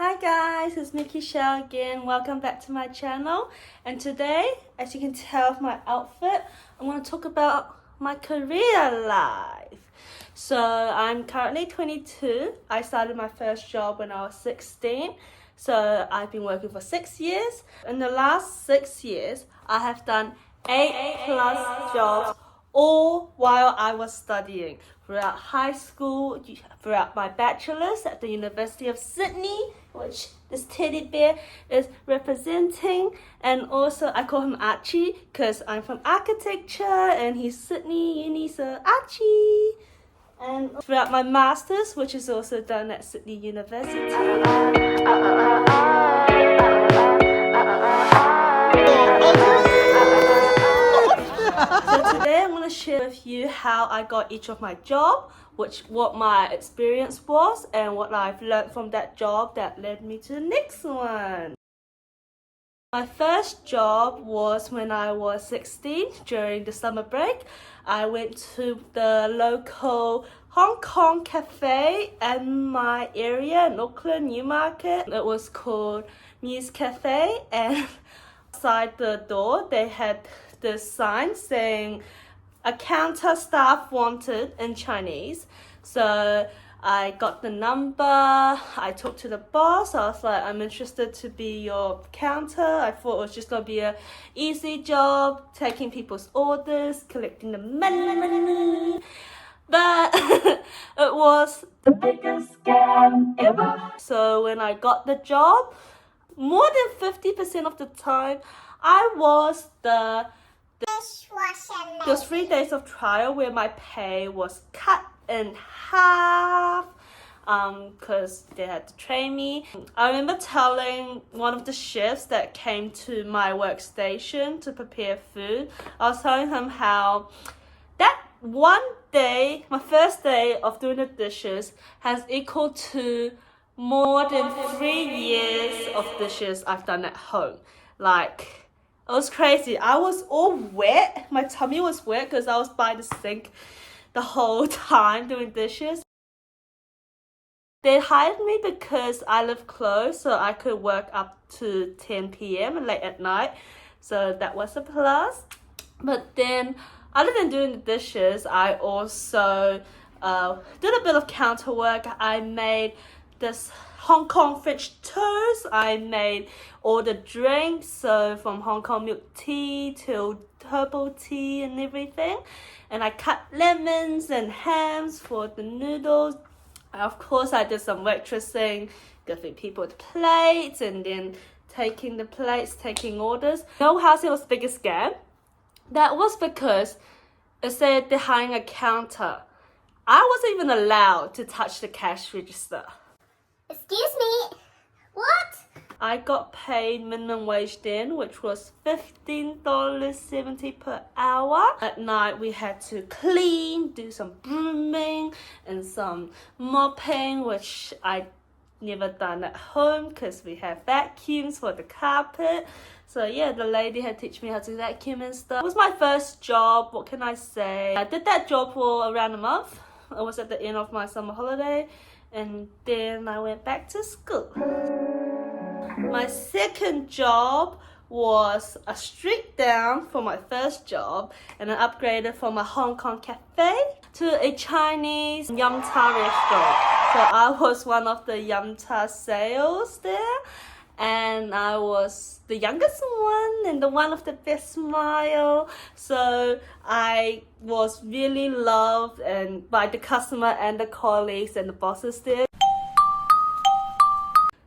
Hi guys, it's Nikki Shell again. Welcome back to my channel. And today, as you can tell from my outfit, I'm going to talk about my career life. So I'm currently 22. I started my first job when I was 16. So I've been working for 6 years. In the last 6 years, I have done 8+ jobs, all while I was studying. Throughout high school, throughout my bachelor's at the University of Sydney, which this teddy bear is representing, and also I call him Archie because I'm from architecture and he's Sydney Uni, so Archie. And throughout my master's, which is also done at Sydney University. So today I'm going to share with you how I got each of my job, what my experience was, and what I've learned from that job that led me to the next one. My first job was when I was 16 during the summer break. I went to the local Hong Kong cafe in my area in Auckland, Newmarket. It was called Muse Cafe, and outside the door they had this sign saying a counter staff wanted in Chinese. So I got the number, I talked to the boss, I was like, I'm interested to be your counter. I thought it was just gonna be an easy job, taking people's orders, collecting the money. But it was the biggest scam ever. So when I got the job, more than 50% of the time, I was the there was 3 days of trial where my pay was cut in half because they had to train me. I remember telling one of the chefs that came to my workstation to prepare food, I was telling him how that one day, my first day of doing the dishes, has equal to more than 3 years of dishes I've done at home. Like, it was crazy. I was all wet. My tummy was wet because I was by the sink the whole time doing dishes. They hired me because I live close, so I could work up to 10 p.m. and late at night. So that was a plus. But then, other than doing the dishes, I also did a bit of counter work. I made this Hong Kong French toast. I made all the drinks, so from Hong Kong milk tea till herbal tea and everything. And I cut lemons and hams for the noodles. Of course, I did some waitressing, giving people the plates and then taking the plates, taking orders. No housing was the biggest scam. That was because it said they're hiring a counter. I wasn't even allowed to touch the cash register. Excuse me, what? I got paid minimum wage then, which was $15.70 per hour. At night we had to clean, do some brooming and some mopping, which I never done at home because we have vacuums for the carpet. So yeah, the lady had to teach me how to vacuum and stuff. It was my first job, what can I say? I did that job for around a month. It was at the end of my summer holiday. And then I went back to school. My second job was a street down from my first job, and I upgraded from a Hong Kong cafe to a Chinese yum cha restaurant. So I was one of the yum cha sales there, and I was the youngest one and the one with the best smile. So I was really loved and by the customer and the colleagues and the bosses there.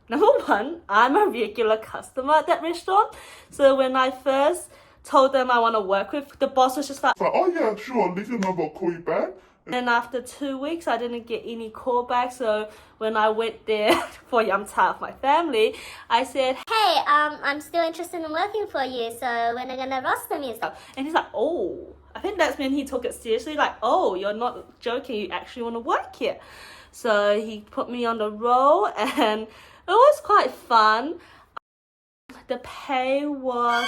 Number one, I'm a regular customer at that restaurant. So when I first told them I want to work with, the boss was just like, oh yeah, sure, leave your number, I'll call you back. And after 2 weeks, I didn't get any call back. So when I went there for yum cha with my family, I said, Hey, I'm still interested in working for you, so when are you gonna roster me and stuff? and he's like, oh, I think that's when he took it seriously. Like, oh, you're not joking, you actually want to work here. So he put me on the roll and it was quite fun. The pay was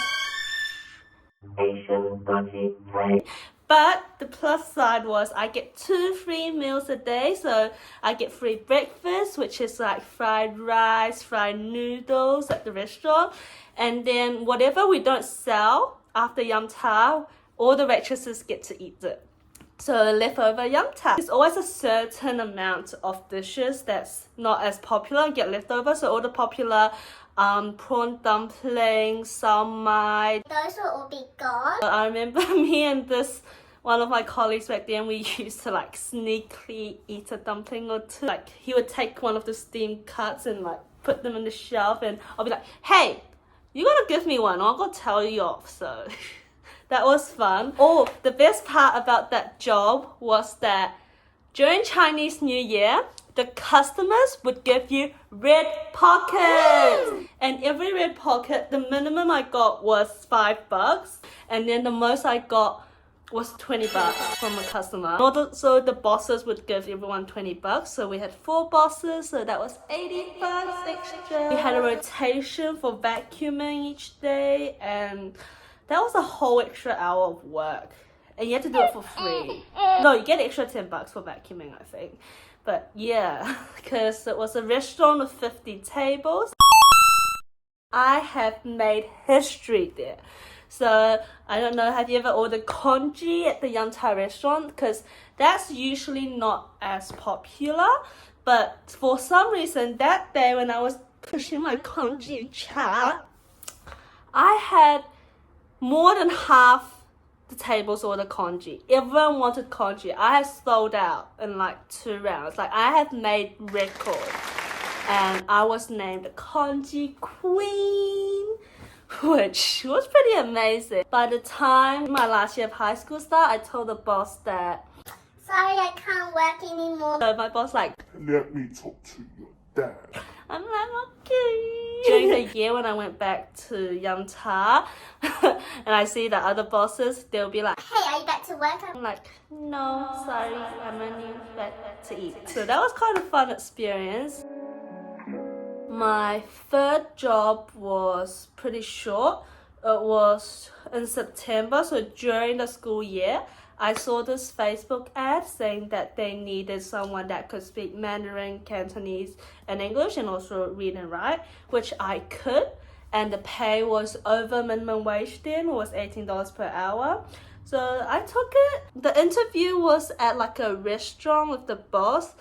But the plus side was I get 2 free meals a day. So I get free breakfast, which is like fried rice, fried noodles at the restaurant. And then whatever we don't sell after yum cha, all the waitresses get to eat it. So leftover yum cha. There's always a certain amount of dishes that's not as popular and get leftover. So all the popular prawn dumplings, salmai. Those will all be gone. I remember me and one of my colleagues back then, we used to like sneakily eat a dumpling or two. Like he would take one of the steamed cuts and like put them on the shelf, and I'll be like, hey, you gotta give me one or I'll go tell you off. So that was fun. Oh, the best part about that job was that during Chinese New Year, the customers would give you red pockets. And every red pocket, the minimum I got was $5. And then the most I got was $20 from a customer. So the bosses would give everyone $20. So we had 4 bosses, so that was $80 extra. We had a rotation for vacuuming each day, and that was a whole extra hour of work. And you had to do it for free. No, you get extra $10 for vacuuming, I think. But yeah, because it was a restaurant with 50 tables. I have made history there. So I don't know, have you ever ordered congee at the yum cha restaurant? Because that's usually not as popular. But for some reason, that day when I was pushing my congee cha, I had more than half the tables order congee. Everyone wanted congee. I had sold out in like 2 rounds. Like I have made record, and I was named the congee queen, which was pretty amazing. By the time my last year of high school started, I told the boss that, Sorry, I can't work anymore. so my boss like, Let me talk to your dad. I'm like, okay. During the year when I went back to yum cha and I see the other bosses, they'll be like, Hey, are you back to work? I'm like, no, sorry, I'm only back to eat. So that was kind of fun experience. My 3rd job was pretty short. It was in September, so during the school year, I saw this Facebook ad saying that they needed someone that could speak Mandarin, Cantonese, and English, and also read and write, which I could. And the pay was over minimum wage then, was $18 per hour. So I took it. The interview was at like a restaurant with the boss,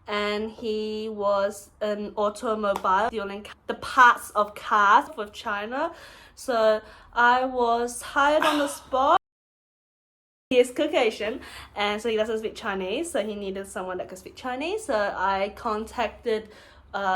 and he was an automobile dealing the parts of cars with China. So I was hired on the spot. He is Caucasian, and so he doesn't speak Chinese, so he needed someone that could speak Chinese. So I contacted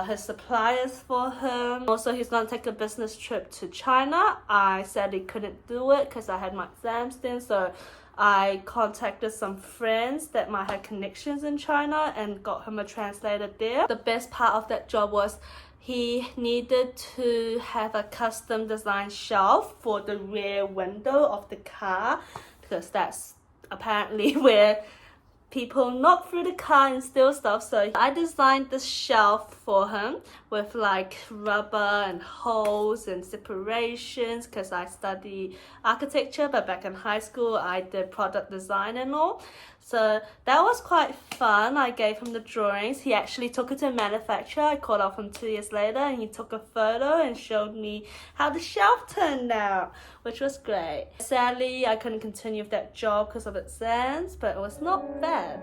his suppliers for him. Also, he's going to take a business trip to China. I said he couldn't do it because I had my exams then, so I contacted some friends that might have connections in China and got him a translator there. The best part of that job was he needed to have a custom designed shelf for the rear window of the car, because that's apparently where people knock through the car and steal stuff. So I designed this shelf for him with like rubber and holes and separations, because I study architecture, but back in high school I did product design and all. So that was quite fun. I gave him the drawings. He actually took it to a manufacturer. I called up him 2 years later, and he took a photo and showed me how the shelf turned out, which was great. Sadly, I couldn't continue with that job because of exams, but it was not bad.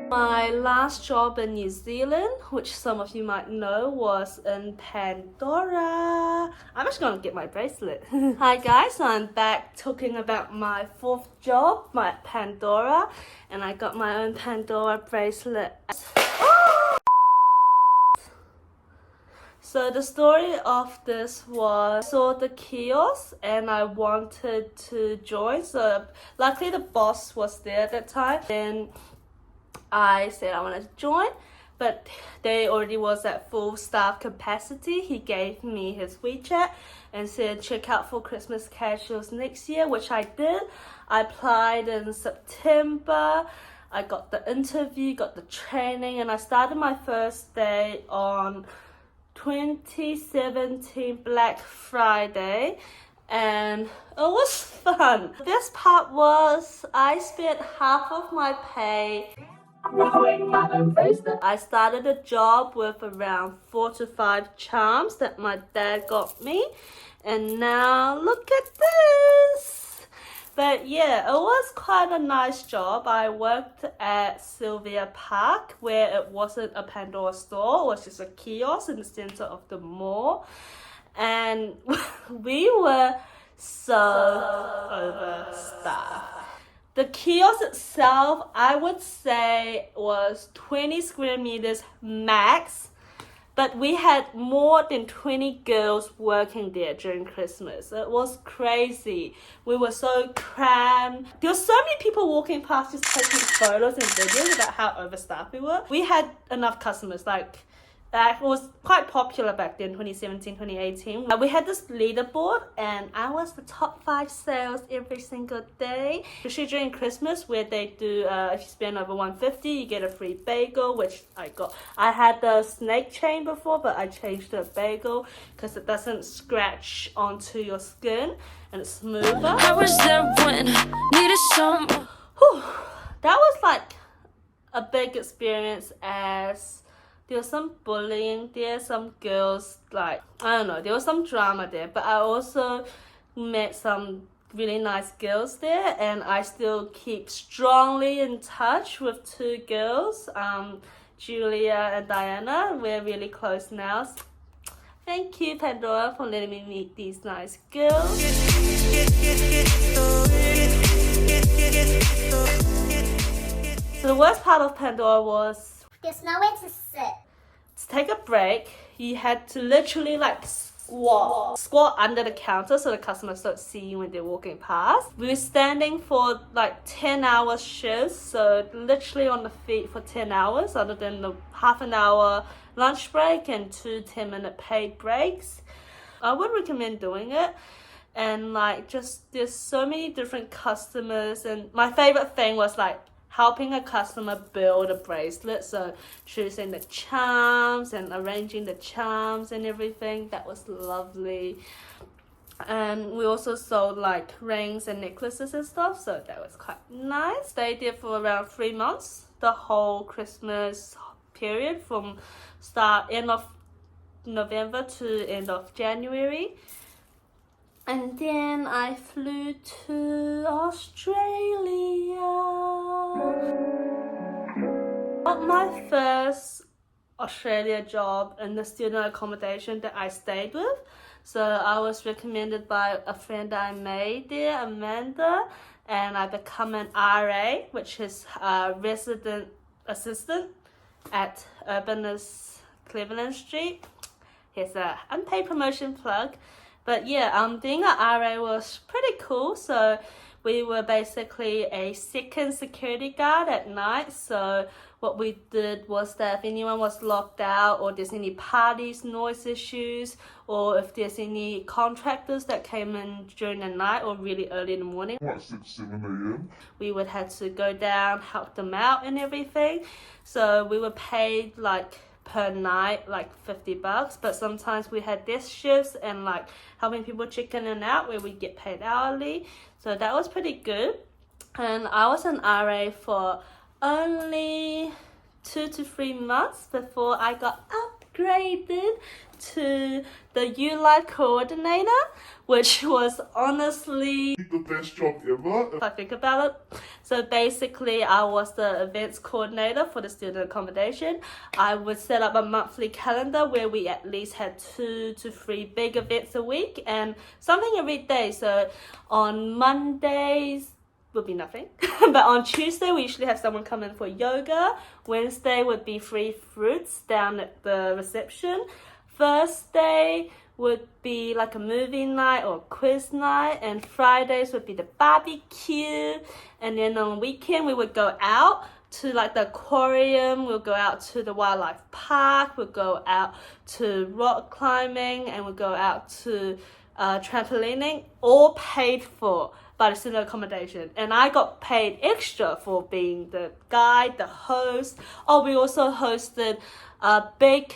My last job in New Zealand, which some of you might know, was in Pandora. I'm just gonna get my bracelet. Hi guys, so I'm back talking about my 4th job, my Pandora, and I got my own Pandora bracelet. So the story of this was, I saw the kiosk and I wanted to join. So luckily the boss was there at that time. Then I said I wanted to join, but they already was at full staff capacity. He gave me his WeChat and said check out for Christmas casuals next year, which I did. I applied in September. I got the interview, got the training, and I started my first day on 2017 Black Friday. and it was fun. The best part was I spent half of my pay. I started a job with around 4 to 5 charms that my dad got me, and now look at this. But yeah, it was quite a nice job. I worked at Sylvia Park, where it wasn't a Pandora store, it was just a kiosk in the center of the mall, and we were so overstaffed. The kiosk itself, I would say, was 20 square meters max, but we had more than 20 girls working there during Christmas. It was crazy. We were so crammed. There were so many people walking past just taking photos and videos about how overstaffed we were. We had enough customers, it was quite popular back then, 2017, 2018. We had this leaderboard, and I was the top 5 sales every single day. Especially during Christmas, where they do, if you spend over $150, you get a free bagel, which I got. I had the snake chain before, but I changed to a bagel because it doesn't scratch onto your skin and it's smoother. I was there when I needed some. That was like a big experience, as there was some bullying there, some girls, I don't know, there was some drama there, but I also met some really nice girls there, and I still keep strongly in touch with 2 girls, Julia and Diana. We're really close now. Thank you, Pandora, for letting me meet these nice girls. So the worst part of Pandora was, There's nowhere to sit. to take a break, you had to literally squat under the counter so the customers don't see you when they're walking past. We were standing for 10-hour shifts, so literally on the feet for 10 hours, other than the half an hour lunch break and 2 10-minute paid breaks. I would recommend doing it. And there's so many different customers, and my favorite thing was helping a customer build a bracelet, so choosing the charms and arranging the charms and everything. That was lovely. And we also sold rings and necklaces and stuff, so that was quite nice. Stayed there for around 3 months, the whole Christmas period, from end of November to end of January. And then I flew to Australia. Got my first Australia job in the student accommodation that I stayed with. So I was recommended by a friend I made there, Amanda, and I become an RA, which is a resident assistant at Urbanus Cleveland Street. Here's a unpaid promotion plug. But yeah, being an RA was pretty cool. So we were basically a second security guard at night. So what we did was that if anyone was locked out, or there's any parties, noise issues, or if there's any contractors that came in during the night or really early in the morning, 6, 7 a.m. we would have to go down, help them out and everything. So we were paid per night $50, but sometimes we had desk shifts and helping people check in and out where we get paid hourly. So that was pretty good. And I was an RA for only 2 to 3 months before I got upgraded to the U-Life coordinator, which was honestly The best job ever. if I think about it. So basically, I was the events coordinator for the student accommodation. I would set up a monthly calendar where we at least had 2 to 3 big events a week, and something every day. So on Mondays would be nothing, but on Tuesday we usually have someone come in for yoga. Wednesday would be free fruits down at the reception. Thursday would be a movie night or quiz night, and Fridays would be the barbecue. And then on the weekend we would go out to the aquarium, we'll go out to the wildlife park, we'll go out to rock climbing, and we'll go out to trampolining, all paid for by the student accommodation. And I got paid extra for being the guide, the host. Oh, we also hosted a big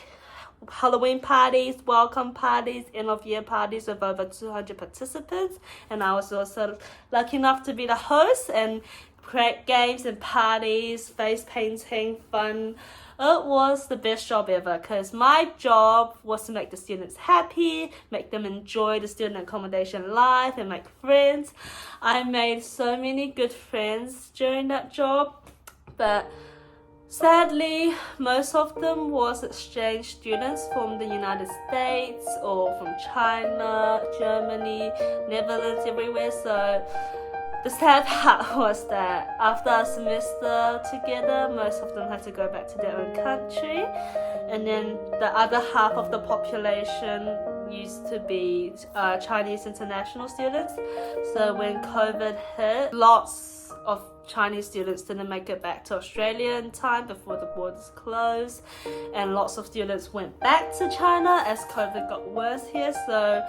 Halloween parties, welcome parties, end of year parties with over 200 participants, and I was also lucky enough to be the host and create games and parties, face painting, fun. It was the best job ever because my job was to make the students happy, make them enjoy the student accommodation life and make friends. I made so many good friends during that job, but sadly, most of them was exchange students from the United States or from China, Germany, Netherlands, everywhere. So the sad part was that after a semester together, most of them had to go back to their own country. And then the other half of the population used to be Chinese international students. So when COVID hit, lots of Chinese students didn't make it back to Australia in time before the borders closed, and lots of students went back to China as COVID got worse here. So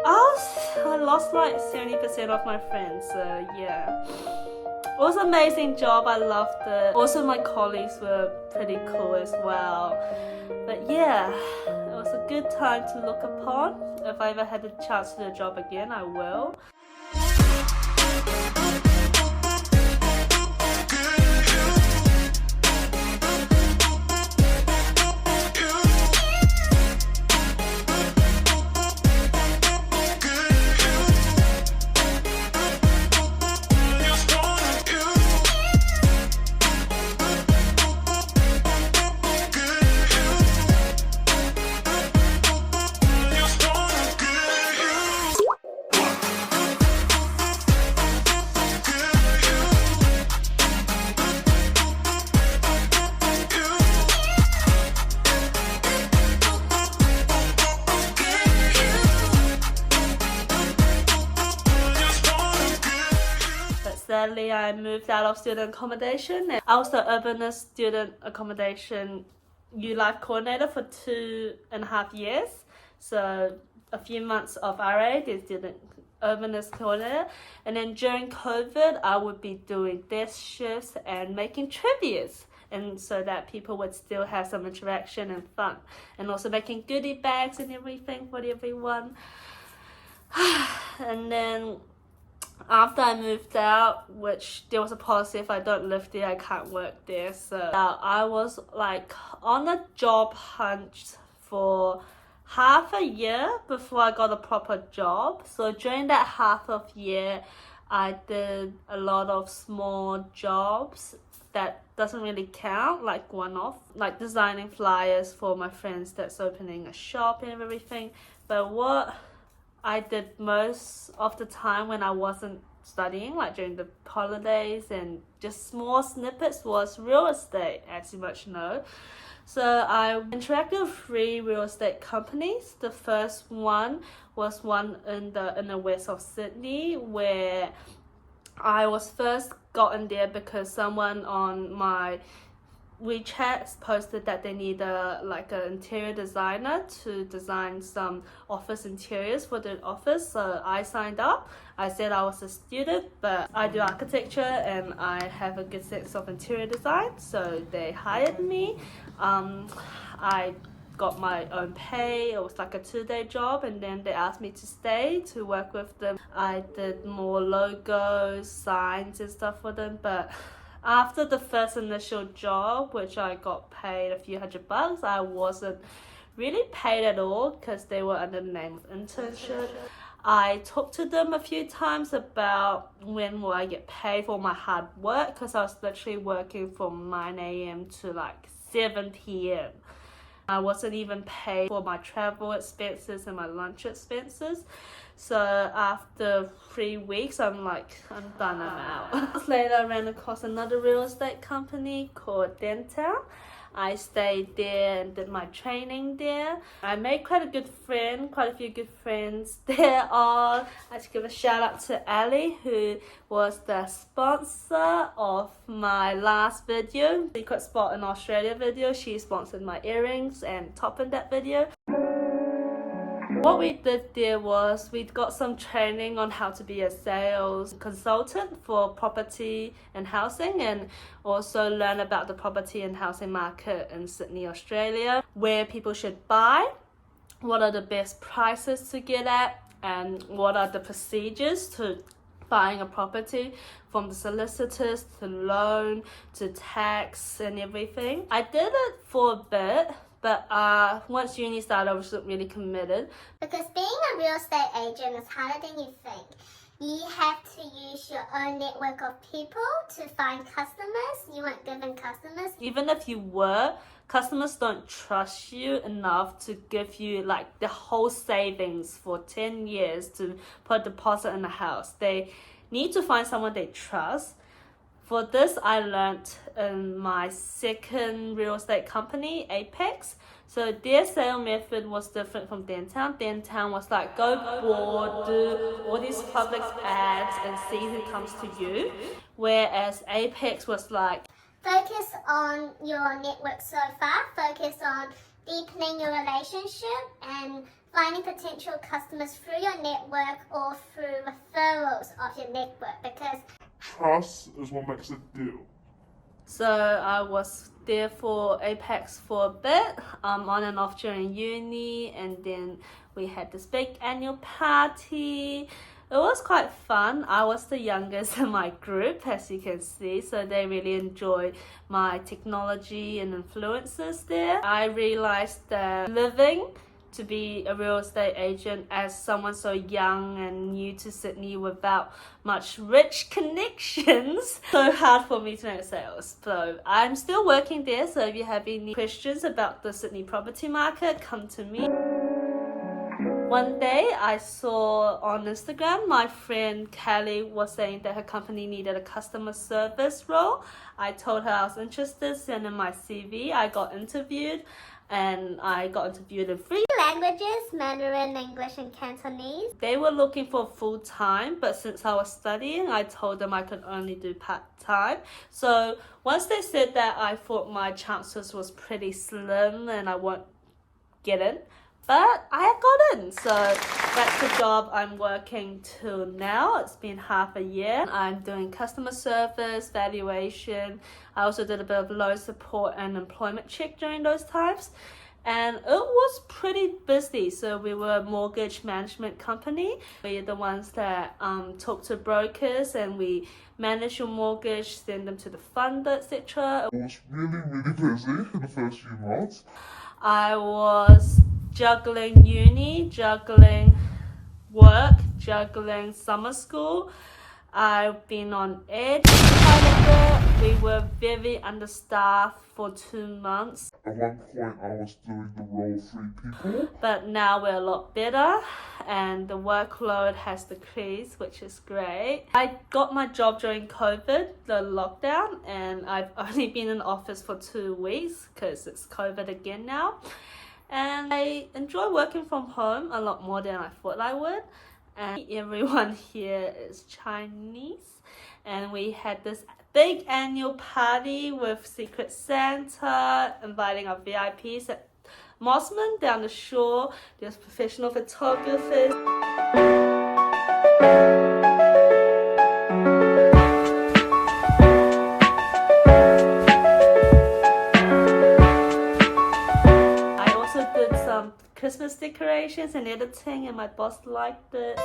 I lost like 70% of my friends. So yeah, it was an amazing job. I loved it. Also, my colleagues were pretty cool as well. But yeah, it was a good time to look upon. If I ever had a chance to do a job again, I will. Sadly, I moved out of student accommodation, and I was the urbanist student accommodation U-Life coordinator for 2.5 years. So a few months of RA, the student urbanist coordinator, and then during COVID, I would be doing desk shifts and making trivias, and so that people would still have some interaction and fun, and also making goodie bags and everything for everyone. And then after I moved out, which there was a policy, if I don't live there, I can't work there. So I was like on a job hunt for half a year before I got a proper job. So during that half of year, I did a lot of small jobs that doesn't really count, like one-off, like designing flyers for my friends that's opening a shop and everything. But what I did most of the time when I wasn't studying, like during the holidays and just small snippets, was real estate, as you much know. So I interacted with 3 real estate companies. The first one was one in the west of Sydney, where I was first gotten there because someone on my WeChat posted that they need an interior designer to design some office interiors for the office. So I signed up. I said I was a student, but I do architecture and I have a good sense of interior design. So they hired me. I got my own pay. It was like a 2-day job, and then they asked me to stay to work with them. I did more logos, signs and stuff for them, but after the first initial job, which I got paid a few $100, I wasn't really paid at all because they were under the name of internship. I talked to them a few times about when will I get paid for my hard work, because I was literally working from 9 a.m. to like 7 p.m. I wasn't even paid for my travel expenses and my lunch expenses. So after 3 weeks, I'm like, I'm done, I'm out. Later, I ran across another real estate company called Dentown. I stayed there and did my training there. I made quite a few good friends there. I should give a shout out to Ali, who was the sponsor of my last video, Secret Spot in Australia video. She sponsored my earrings and top in that video. what we did there was we got some training on how to be a sales consultant for property and housing, and also learn about the property and housing market in Sydney, Australia, where people should buy, what are the best prices to get at, and what are the procedures to buying a property, from the solicitors to loan to tax and everything. I did it for a bit, but once uni started I wasn't really committed. Because being a real estate agent is harder than you think. You have to use your own network of people to find customers. You weren't given customers. Even if you were, customers don't trust you enough to give you like the whole savings for 10 years to put a deposit in a house. They need to find someone they trust. For this, I learned in my second real estate company, Apex. So their sale method was different from Downtown. Downtown was like, go board, do all these public ads and see who comes to you. Whereas Apex was like, Focus on your network so far. Focus on deepening your relationship and finding potential customers through your network or through referrals of your network, because Trust is what makes a deal. so I was there for Apex for a bit, on and off during uni, and then we had this big annual party. It was quite fun. I was the youngest in my group, as you can see, so they really enjoyed my technology and influences there. I realized that living to be a real estate agent as someone so young and new to Sydney without much rich connections, so hard for me to make sales. So I'm still working there, so if you have any questions about the Sydney property market, come to me. One day I saw on Instagram my friend Kelly was saying that her company needed a customer service role. I told her I was interested, sent in my CV. I got interviewed, and I got interviewed in 3 languages, Mandarin, English and Cantonese. They were looking for full-time, but since I was studying, I told them I could only do part-time. So once they said that, I thought my chances was pretty slim and I won't get in. But I got in, so that's the job I'm working till now. It's been half a year. I'm doing customer service, valuation. I also did a bit of loan support and employment check during those times. And it was pretty busy. So we were a mortgage management company. We're the ones that talk to brokers and we manage your mortgage, send them to the funder, etc. I was really busy in the first few months. I was juggling uni, juggling work, juggling summer school. I've been on edge quite a bit. We were very understaffed for 2 months. At one point I was doing the role of 3 people. But now we're a lot better and the workload has decreased, which is great. I got my job during COVID, the lockdown, and I've only been in the office for 2 weeks because it's COVID again now. And I enjoy working from home a lot more than I thought I would. And everyone here is Chinese. And we had this big annual party with Secret Santa, inviting our VIPs at Mossman down the shore. There's professional photographers. Christmas decorations and editing, and my boss liked it.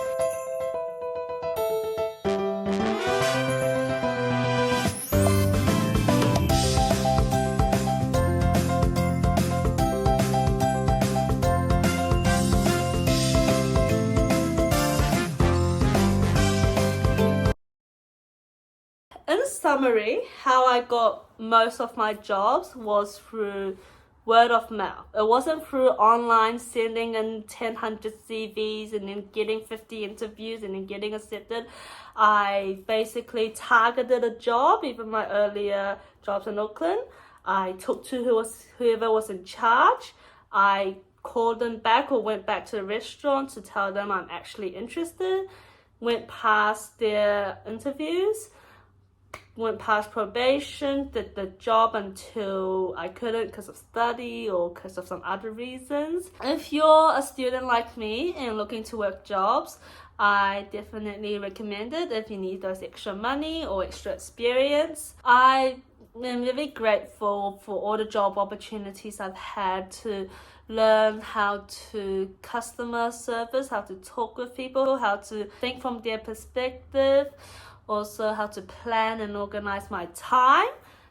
In summary, how I got most of my jobs was through word of mouth. It wasn't through online sending in 1,000 CVs and then getting 50 interviews and then getting accepted. I basically targeted a job, even my earlier jobs in Auckland. I talked to whoever was in charge. I called them back or went back to the restaurant to tell them I'm actually interested. Went past their interviews. went past probation, did the job until I couldn't because of study or because of some other reasons. If you're a student like me and looking to work jobs, I definitely recommend it if you need those extra money or extra experience. I'm really grateful for all the job opportunities I've had to learn how to customer service, how to talk with people, how to think from their perspective, also how to plan and organize my time.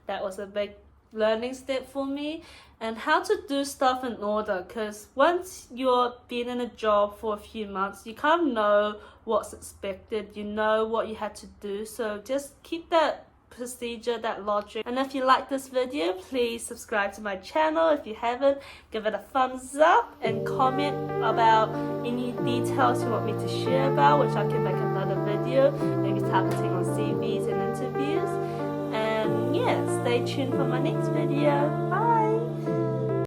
That was a big learning step for me. And how to do stuff in order, because once you're been in a job for a few months, you kind of know what's expected, you know what you had to do. So just keep that procedure, that logic. And if you like this video, please subscribe to my channel. If you haven't, give it a thumbs up and comment about any details you want me to share about, which I can make another video, maybe targeting on CVs and interviews. And yeah, stay tuned for my next video.